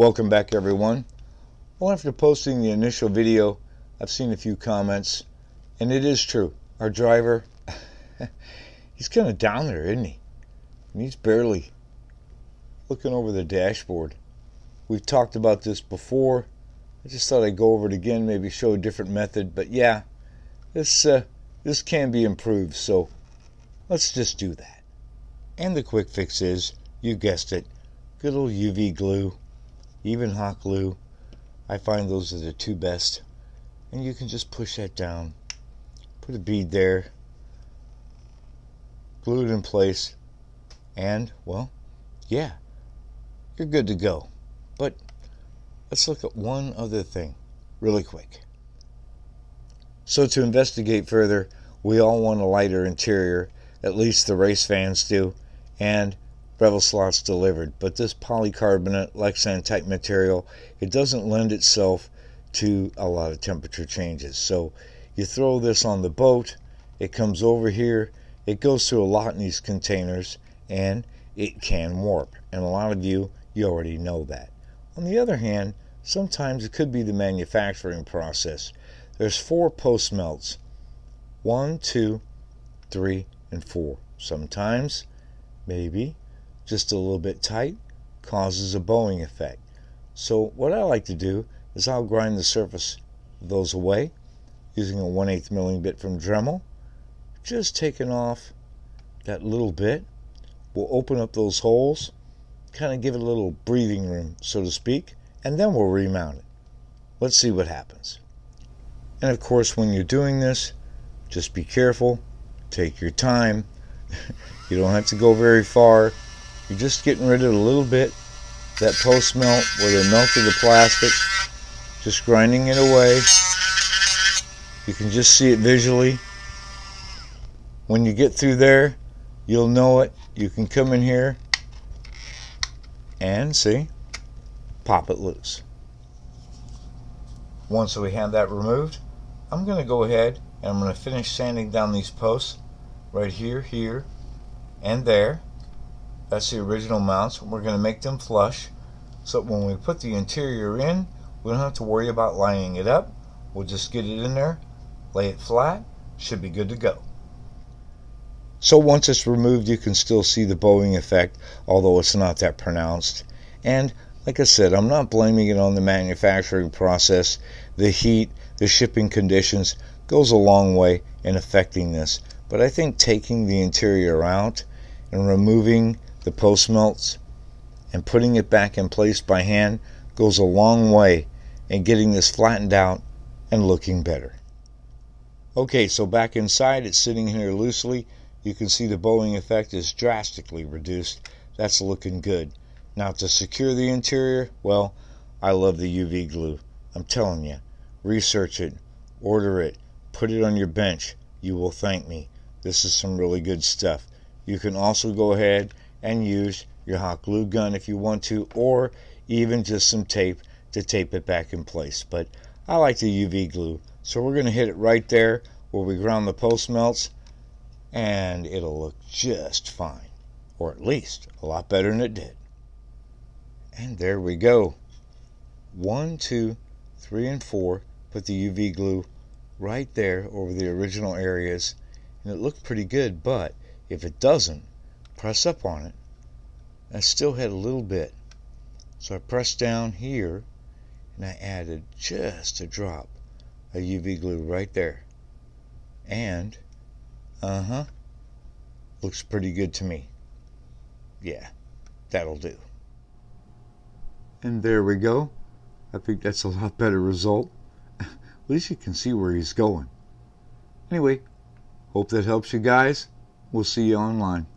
Welcome back, everyone. Well, after posting the initial video, I've seen a few comments, and it is true. Our driver, he's kind of down there, isn't he? And he's barely looking over the dashboard. We've talked about this before. I just thought I'd go over it again, maybe show a different method. But yeah, this can be improved, so let's just do that. And the quick fix is, you guessed it, good old UV glue, even hot glue. I find those are the two best. And you can just push that down, put a bead there, glue it in place, and, well, yeah, you're good to go. But let's look at one other thing really quick. So to investigate further, we all want a lighter interior, at least the race fans do, and Revoslot's delivered. But this polycarbonate Lexan type material, it doesn't lend itself to a lot of temperature changes. So you throw this on the boat, it comes over here, it goes through a lot in these containers, and it can warp. And a lot of you already know that. On the other hand, sometimes it could be the manufacturing process. There's 4 post melts. 1, 2, 3, and 4. Sometimes, maybe, just a little bit tight causes a bowing effect. So what I like to do is I'll grind the surface of those away using a 1/8 milling bit from Dremel. Just taking off that little bit. We'll open up those holes, kind of give it a little breathing room, so to speak, and then we'll remount it. Let's see what happens. And of course, when you're doing this, just be careful, take your time. You don't have to go very far. You're just getting rid of a little bit, that post melt where they melted the plastic, just grinding it away. You can just see it visually. When you get through there, you'll know it. You can come in here and see, pop it loose. Once we have that removed, I'm going to go ahead and I'm going to finish sanding down these posts right here, here, and there. That's the original mounts. We're going to make them flush so when we put the interior in, we don't have to worry about lining it up. We'll just get it in there, lay it flat, should be good to go. So once it's removed, you can still see the bowing effect, although it's not that pronounced. And like I said, I'm not blaming it on the manufacturing process. The heat, the shipping conditions goes a long way in affecting this. But I think taking the interior out and removing the post melts and putting it back in place by hand goes a long way in getting this flattened out and looking better. Okay, so back inside, it's sitting here loosely. You can see the bowing effect is drastically reduced. That's looking good. Now to secure the interior, well, I love the UV glue. I'm telling you, research it, order it, put it on your bench. You will thank me. This is some really good stuff. You can also go ahead and use your hot glue gun if you want to, or even just some tape to tape it back in place. But I like the UV glue, so we're going to hit it right there where we ground the post melts, and it'll look just fine, or at least a lot better than it did. And there we go. 1, 2, 3, and 4. Put the UV glue right there over the original areas, and it looked pretty good. But if it doesn't, press up on it. I still had a little bit, so I pressed down here and I added just a drop of UV glue right there, and looks pretty good to me. Yeah, that'll do. And there we go. I think that's a lot better result. At least you can see where he's going. Anyway, hope that helps you guys. We'll see you online.